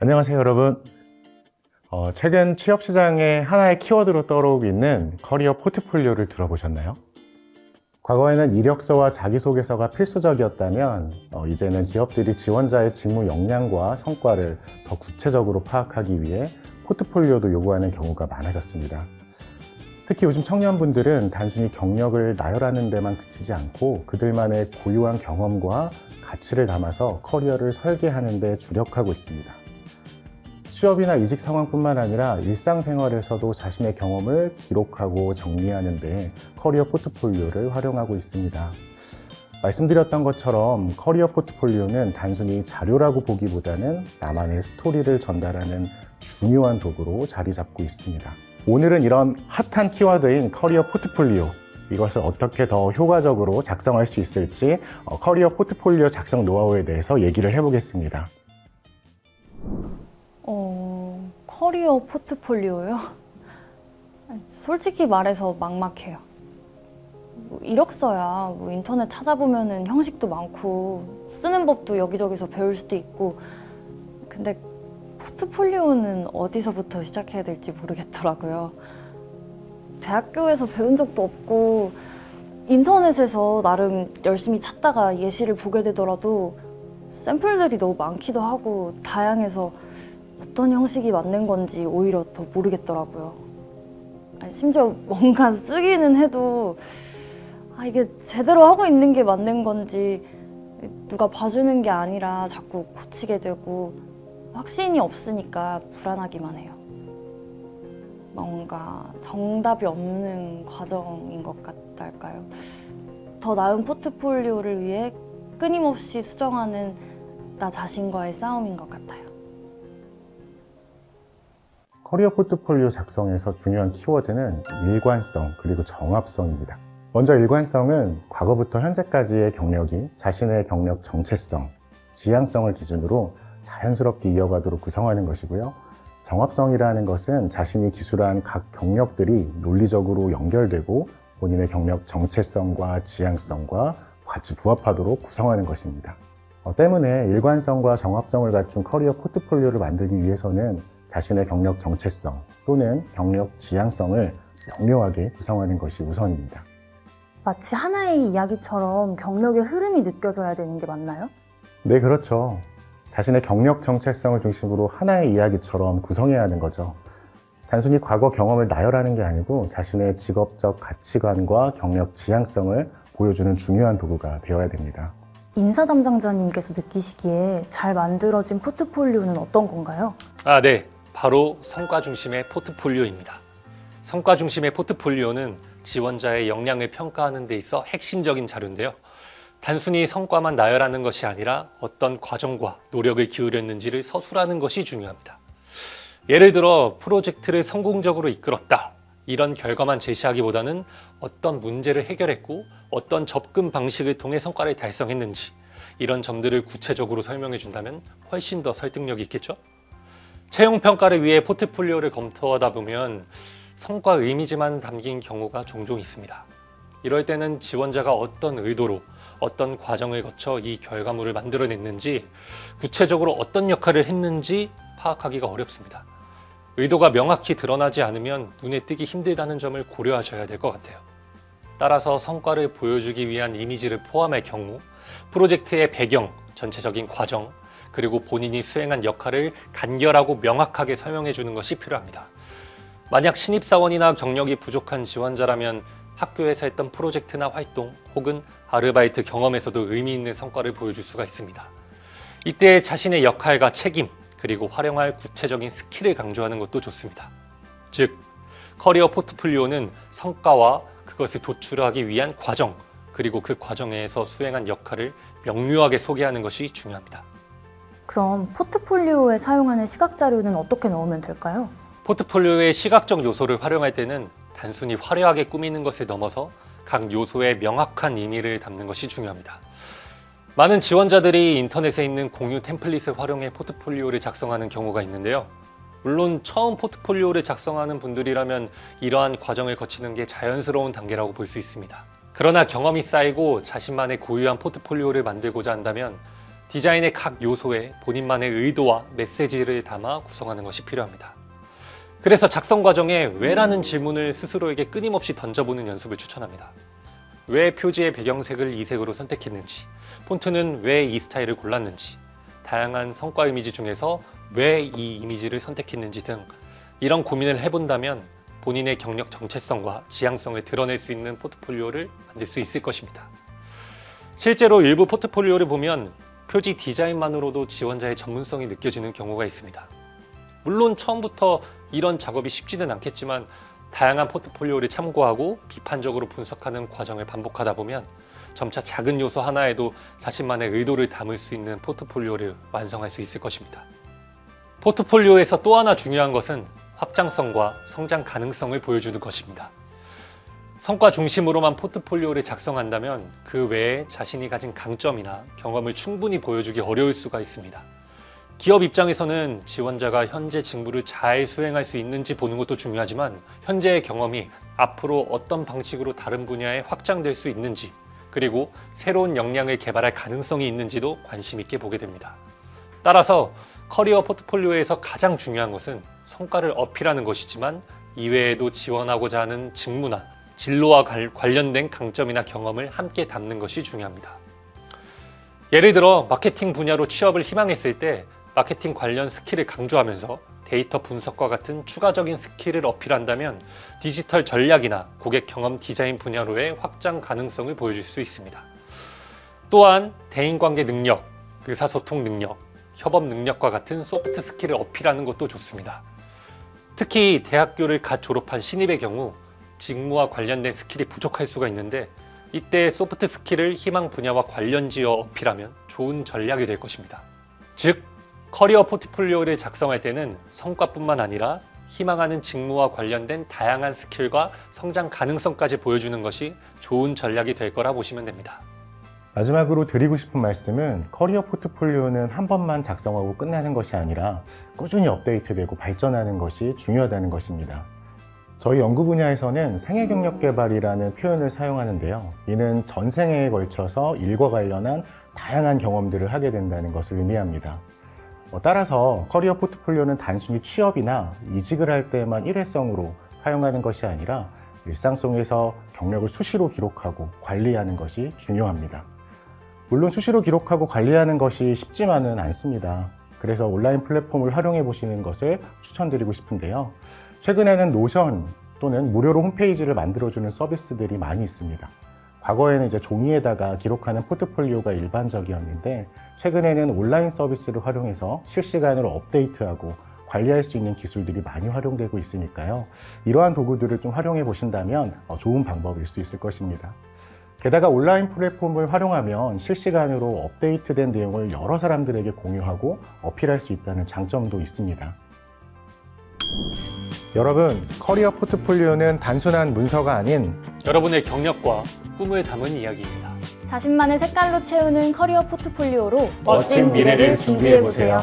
안녕하세요, 여러분. 최근 취업 시장에 하나의 키워드로 떠오르고 있는 커리어 포트폴리오를 들어보셨나요? 과거에는 이력서와 자기소개서가 필수적이었다면 이제는 기업들이 지원자의 직무 역량과 성과를 더 구체적으로 파악하기 위해 포트폴리오도 요구하는 경우가 많아졌습니다. 특히 요즘 청년분들은 단순히 경력을 나열하는 데만 그치지 않고 그들만의 고유한 경험과 가치를 담아서 커리어를 설계하는 데 주력하고 있습니다. 취업이나 이직 상황뿐만 아니라 일상생활에서도 자신의 경험을 기록하고 정리하는 데 커리어 포트폴리오를 활용하고 있습니다. 말씀드렸던 것처럼 커리어 포트폴리오는 단순히 자료라고 보기보다는 나만의 스토리를 전달하는 중요한 도구로 자리 잡고 있습니다. 오늘은 이런 핫한 키워드인 커리어 포트폴리오, 이것을 어떻게 더 효과적으로 작성할 수 있을지 커리어 포트폴리오 작성 노하우에 대해서 얘기를 해보겠습니다. 커리어 포트폴리오요? 솔직히 말해서 막막해요. 이력서야 인터넷 찾아보면은 형식도 많고 쓰는 법도 여기저기서 배울 수도 있고, 근데 포트폴리오는 어디서부터 시작해야 될지 모르겠더라고요. 대학교에서 배운 적도 없고 인터넷에서 나름 열심히 찾다가 예시를 보게 되더라도 샘플들이 너무 많기도 하고 다양해서 어떤 형식이 맞는 건지 오히려 더 모르겠더라고요. 심지어 뭔가 쓰기는 해도 이게 제대로 하고 있는 게 맞는 건지 누가 봐주는 게 아니라 자꾸 고치게 되고 확신이 없으니까 불안하기만 해요. 뭔가 정답이 없는 과정인 것 같달까요? 더 나은 포트폴리오를 위해 끊임없이 수정하는 나 자신과의 싸움인 것 같아요. 커리어 포트폴리오 작성에서 중요한 키워드는 일관성 그리고 정합성입니다. 먼저 일관성은 과거부터 현재까지의 경력이 자신의 경력 정체성, 지향성을 기준으로 자연스럽게 이어가도록 구성하는 것이고요. 정합성이라는 것은 자신이 기술한 각 경력들이 논리적으로 연결되고 본인의 경력 정체성과 지향성과 같이 부합하도록 구성하는 것입니다. 때문에 일관성과 정합성을 갖춘 커리어 포트폴리오를 만들기 위해서는 자신의 경력 정체성 또는 경력 지향성을 명료하게 구성하는 것이 우선입니다. 마치 하나의 이야기처럼 경력의 흐름이 느껴져야 되는 게 맞나요? 네, 그렇죠. 자신의 경력 정체성을 중심으로 하나의 이야기처럼 구성해야 하는 거죠. 단순히 과거 경험을 나열하는 게 아니고 자신의 직업적 가치관과 경력 지향성을 보여주는 중요한 도구가 되어야 됩니다. 인사 담당자님께서 느끼시기에 잘 만들어진 포트폴리오는 어떤 건가요? 네. 바로 성과 중심의 포트폴리오입니다. 성과 중심의 포트폴리오는 지원자의 역량을 평가하는 데 있어 핵심적인 자료인데요. 단순히 성과만 나열하는 것이 아니라 어떤 과정과 노력을 기울였는지를 서술하는 것이 중요합니다. 예를 들어 프로젝트를 성공적으로 이끌었다, 이런 결과만 제시하기보다는 어떤 문제를 해결했고 어떤 접근 방식을 통해 성과를 달성했는지, 이런 점들을 구체적으로 설명해 준다면 훨씬 더 설득력이 있겠죠? 채용 평가를 위해 포트폴리오를 검토하다 보면 성과 이미지만 담긴 경우가 종종 있습니다. 이럴 때는 지원자가 어떤 의도로 어떤 과정을 거쳐 이 결과물을 만들어냈는지, 구체적으로 어떤 역할을 했는지 파악하기가 어렵습니다. 의도가 명확히 드러나지 않으면 눈에 띄기 힘들다는 점을 고려하셔야 될 것 같아요. 따라서 성과를 보여주기 위한 이미지를 포함할 경우 프로젝트의 배경, 전체적인 과정, 그리고 본인이 수행한 역할을 간결하고 명확하게 설명해 주는 것이 필요합니다. 만약 신입사원이나 경력이 부족한 지원자라면 학교에서 했던 프로젝트나 활동 혹은 아르바이트 경험에서도 의미 있는 성과를 보여줄 수가 있습니다. 이때 자신의 역할과 책임, 그리고 활용할 구체적인 스킬을 강조하는 것도 좋습니다. 즉, 커리어 포트폴리오는 성과와 그것을 도출하기 위한 과정, 그리고 그 과정에서 수행한 역할을 명료하게 소개하는 것이 중요합니다. 그럼 포트폴리오에 사용하는 시각 자료는 어떻게 넣으면 될까요? 포트폴리오의 시각적 요소를 활용할 때는 단순히 화려하게 꾸미는 것을 넘어서 각 요소의 명확한 의미를 담는 것이 중요합니다. 많은 지원자들이 인터넷에 있는 공유 템플릿을 활용해 포트폴리오를 작성하는 경우가 있는데요. 물론 처음 포트폴리오를 작성하는 분들이라면 이러한 과정을 거치는 게 자연스러운 단계라고 볼 수 있습니다. 그러나 경험이 쌓이고 자신만의 고유한 포트폴리오를 만들고자 한다면 디자인의 각 요소에 본인만의 의도와 메시지를 담아 구성하는 것이 필요합니다. 그래서 작성 과정에 왜라는 질문을 스스로에게 끊임없이 던져보는 연습을 추천합니다. 왜 표지의 배경색을 이 색으로 선택했는지, 폰트는 왜 이 스타일을 골랐는지, 다양한 성과 이미지 중에서 왜 이 이미지를 선택했는지 등 이런 고민을 해본다면 본인의 경력 정체성과 지향성을 드러낼 수 있는 포트폴리오를 만들 수 있을 것입니다. 실제로 일부 포트폴리오를 보면 표지 디자인만으로도 지원자의 전문성이 느껴지는 경우가 있습니다. 물론 처음부터 이런 작업이 쉽지는 않겠지만 다양한 포트폴리오를 참고하고 비판적으로 분석하는 과정을 반복하다 보면 점차 작은 요소 하나에도 자신만의 의도를 담을 수 있는 포트폴리오를 완성할 수 있을 것입니다. 포트폴리오에서 또 하나 중요한 것은 확장성과 성장 가능성을 보여주는 것입니다. 성과 중심으로만 포트폴리오를 작성한다면 그 외에 자신이 가진 강점이나 경험을 충분히 보여주기 어려울 수가 있습니다. 기업 입장에서는 지원자가 현재 직무를 잘 수행할 수 있는지 보는 것도 중요하지만 현재의 경험이 앞으로 어떤 방식으로 다른 분야에 확장될 수 있는지, 그리고 새로운 역량을 개발할 가능성이 있는지도 관심 있게 보게 됩니다. 따라서 커리어 포트폴리오에서 가장 중요한 것은 성과를 어필하는 것이지만 이외에도 지원하고자 하는 직무나 진로와 관련된 강점이나 경험을 함께 담는 것이 중요합니다. 예를 들어 마케팅 분야로 취업을 희망했을 때 마케팅 관련 스킬을 강조하면서 데이터 분석과 같은 추가적인 스킬을 어필한다면 디지털 전략이나 고객 경험 디자인 분야로의 확장 가능성을 보여줄 수 있습니다. 또한 대인관계 능력, 의사소통 능력, 협업 능력과 같은 소프트 스킬을 어필하는 것도 좋습니다. 특히 대학교를 갓 졸업한 신입의 경우 직무와 관련된 스킬이 부족할 수가 있는데 이때 소프트 스킬을 희망 분야와 관련지어 어필하면 좋은 전략이 될 것입니다. 즉, 커리어 포트폴리오를 작성할 때는 성과뿐만 아니라 희망하는 직무와 관련된 다양한 스킬과 성장 가능성까지 보여주는 것이 좋은 전략이 될 거라 보시면 됩니다. 마지막으로 드리고 싶은 말씀은 커리어 포트폴리오는 한 번만 작성하고 끝나는 것이 아니라 꾸준히 업데이트되고 발전하는 것이 중요하다는 것입니다. 저희 연구 분야에서는 생애 경력 개발이라는 표현을 사용하는데요. 이는 전생에 걸쳐서 일과 관련한 다양한 경험들을 하게 된다는 것을 의미합니다. 따라서 커리어 포트폴리오는 단순히 취업이나 이직을 할 때만 일회성으로 사용하는 것이 아니라 일상 속에서 경력을 수시로 기록하고 관리하는 것이 중요합니다. 물론 수시로 기록하고 관리하는 것이 쉽지만은 않습니다. 그래서 온라인 플랫폼을 활용해 보시는 것을 추천드리고 싶은데요. 최근에는 노션 또는 무료로 홈페이지를 만들어주는 서비스들이 많이 있습니다. 과거에는 이제 종이에다가 기록하는 포트폴리오가 일반적이었는데 최근에는 온라인 서비스를 활용해서 실시간으로 업데이트하고 관리할 수 있는 기술들이 많이 활용되고 있으니까요. 이러한 도구들을 좀 활용해 보신다면 좋은 방법일 수 있을 것입니다. 게다가 온라인 플랫폼을 활용하면 실시간으로 업데이트된 내용을 여러 사람들에게 공유하고 어필할 수 있다는 장점도 있습니다. 여러분, 커리어 포트폴리오는 단순한 문서가 아닌 여러분의 경력과 꿈을 담은 이야기입니다. 자신만의 색깔로 채우는 커리어 포트폴리오로 멋진 미래를 준비해 보세요.